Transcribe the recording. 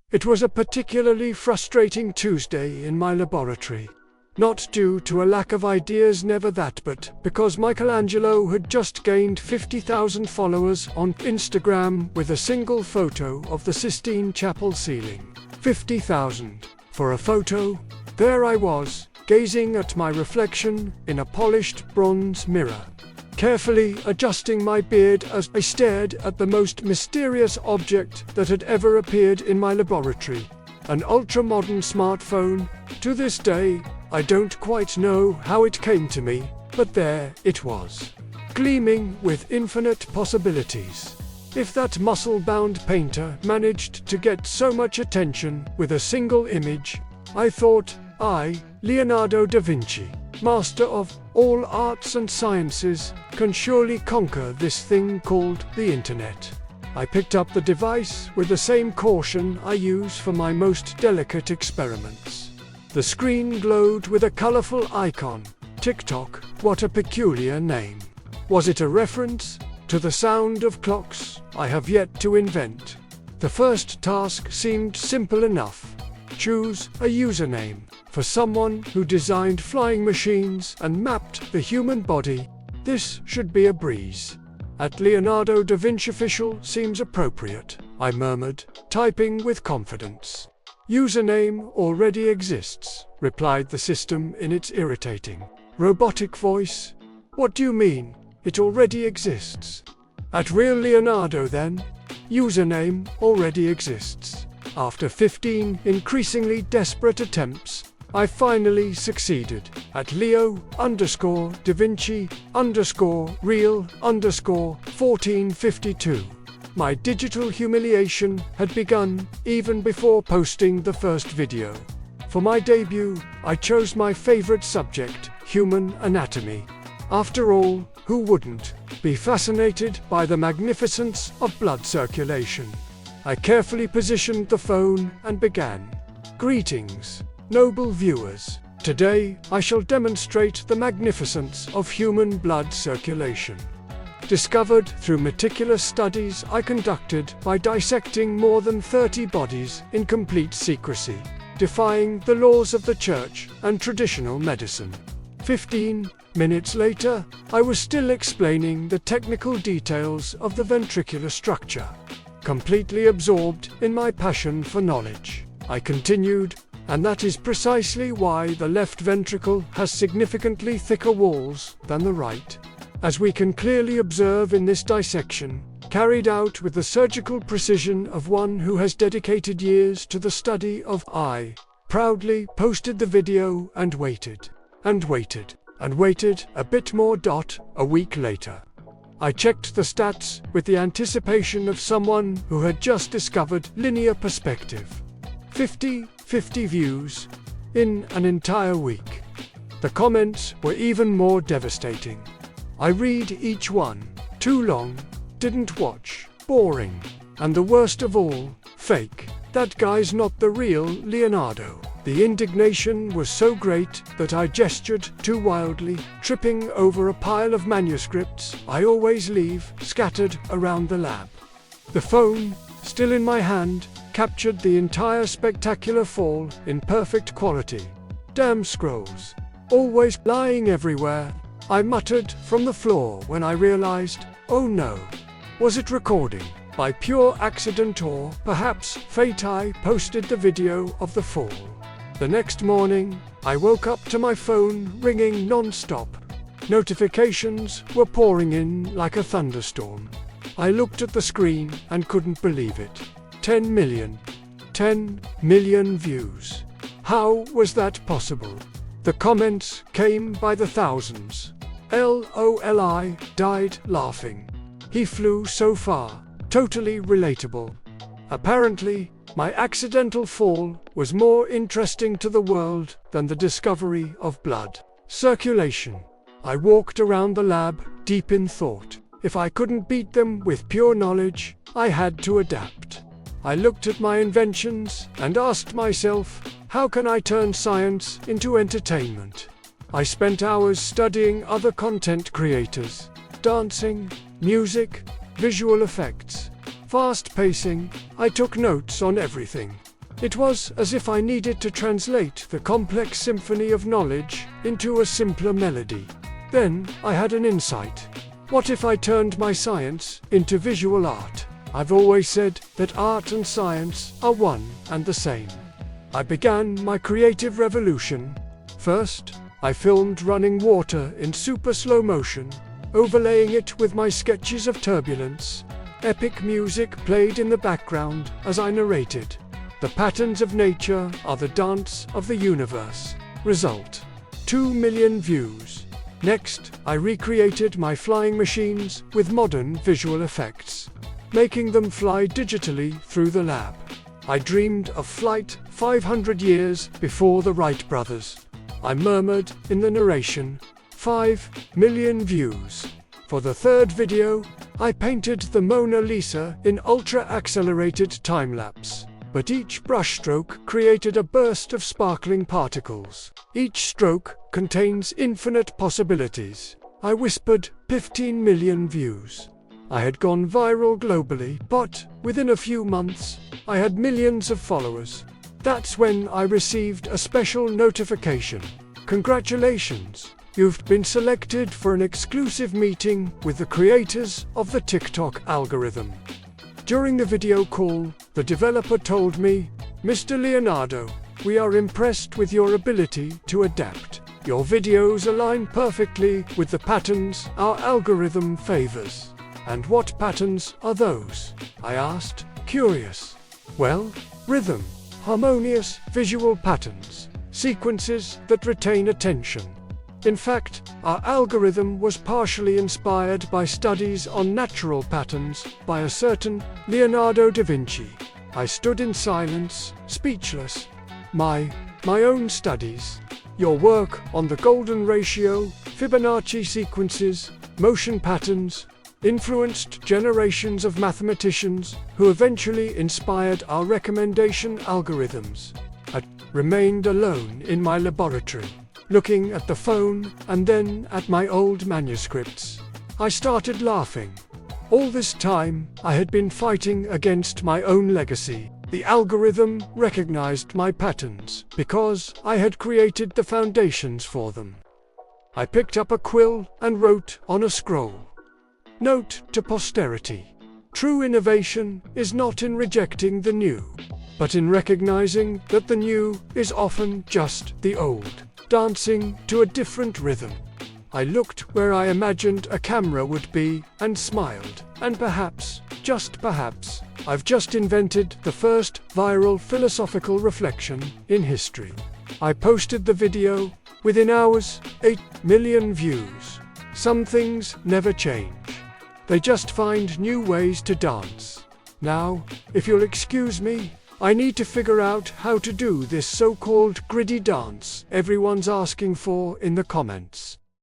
It was a particularly frustrating Tuesday in my laboratory. Not due to a lack of ideas, never that, but because Michelangelo had just gained 50,000 followers on Instagram with a single photo of the Sistine Chapel ceiling. 50,000 for a photo? There I was, gazing at my reflection in a polished bronze mirror, carefully adjusting my beard as I stared at the most mysterious object that had ever appeared in my laboratory, an ultra-modern smartphone. To this day, I don't quite know how it came to me, but there it was, gleaming with infinite possibilities. If that muscle-bound painter managed to get so much attention with a single image, I thought I, Leonardo da Vinci, master of all arts and sciences, can surely conquer this thing called the internet. I picked up the device with the same caution I use for my most delicate experiments. The screen glowed with a colorful icon. TikTok, what a peculiar name. Was it a reference to the sound of clocks I have yet to invent? The first task seemed simple enough. Choose a username for someone who designed flying machines and mapped the human body. This should be a breeze. At Leonardo da Vinci official seems appropriate, I murmured, typing with confidence. Username already exists, replied the system in its irritating, robotic voice. What do you mean, it already exists? At Real Leonardo then? Username already exists. After 15 increasingly desperate attempts, I finally succeeded. At Leo_Da Vinci_Real_1452. My digital humiliation had begun even before posting the first video. For my debut, I chose my favorite subject, human anatomy. After all, who wouldn't be fascinated by the magnificence of blood circulation? I carefully positioned the phone and began. Greetings, noble viewers. Today, I shall demonstrate the magnificence of human blood circulation, discovered through meticulous studies I conducted by dissecting more than 30 bodies in complete secrecy, defying the laws of the church and traditional medicine. 15 minutes later, I was still explaining the technical details of the ventricular structure. Completely absorbed in my passion for knowledge, I continued, and that is precisely why the left ventricle has significantly thicker walls than the right, as we can clearly observe in this dissection, carried out with the surgical precision of one who has dedicated years to the study of. I proudly posted the video and waited, and waited, and waited a bit more. A week later, I checked the stats with the anticipation of someone who had just discovered linear perspective. 50 views in an entire week. The comments were even more devastating. I read each one. Too long, didn't watch, boring, and the worst of all, fake. That guy's not the real Leonardo. The indignation was so great that I gestured too wildly, tripping over a pile of manuscripts I always leave scattered around the lab. The phone, still in my hand, captured the entire spectacular fall in perfect quality. Damn scrolls, always lying everywhere, I muttered from the floor when I realized, oh no. Was it recording? By pure accident or, perhaps, fate, I posted the video of the fall. The next morning, I woke up to my phone ringing non-stop. Notifications were pouring in like a thunderstorm. I looked at the screen and couldn't believe it. 10 million. 10 million views. How was that possible? The comments came by the thousands. LOL, I died laughing. He flew so far. Totally relatable. Apparently, my accidental fall was more interesting to the world than the discovery of blood circulation. I walked around the lab, deep in thought. If I couldn't beat them with pure knowledge, I had to adapt. I looked at my inventions and asked myself, how can I turn science into entertainment? I spent hours studying other content creators, dancing, music, visual effects, fast pacing. I took notes on everything. It was as if I needed to translate the complex symphony of knowledge into a simpler melody. Then I had an insight. What if I turned my science into visual art? I've always said that art and science are one and the same. I began my creative revolution. First, I filmed running water in super slow motion, overlaying it with my sketches of turbulence. Epic music played in the background as I narrated. The patterns of nature are the dance of the universe. Result: 2 million views. Next, I recreated my flying machines with modern visual effects, making them fly digitally through the lab. I dreamed of flight 500 years before the Wright brothers. I murmured in the narration. 5 million views. For the third video, I painted the Mona Lisa in ultra-accelerated time-lapse. But each brushstroke created a burst of sparkling particles. Each stroke contains infinite possibilities. I whispered 15 million views. I had gone viral globally, but within a few months, I had millions of followers. That's when I received a special notification. Congratulations! You've been selected for an exclusive meeting with the creators of the TikTok algorithm. During the video call, the developer told me, "Mr. Leonardo, we are impressed with your ability to adapt. Your videos align perfectly with the patterns our algorithm favors." "And what patterns are those?" I asked, curious. "Well, rhythm, harmonious visual patterns, sequences that retain attention. In fact, our algorithm was partially inspired by studies on natural patterns by a certain Leonardo da Vinci." I stood in silence, speechless. My own studies. Your work on the golden ratio, Fibonacci sequences, motion patterns, influenced generations of mathematicians who eventually inspired our recommendation algorithms. I remained alone in my laboratory, looking at the phone and then at my old manuscripts. I started laughing. All this time, I had been fighting against my own legacy. The algorithm recognized my patterns because I had created the foundations for them. I picked up a quill and wrote on a scroll. Note to posterity. True innovation is not in rejecting the new, but in recognizing that the new is often just the old, dancing to a different rhythm. I looked where I imagined a camera would be and smiled, and perhaps, just perhaps, I've just invented the first viral philosophical reflection in history. I posted the video. Within hours, 8 million views. Some things never change. They just find new ways to dance. Now, if you'll excuse me, I need to figure out how to do this so-called gritty dance everyone's asking for in the comments.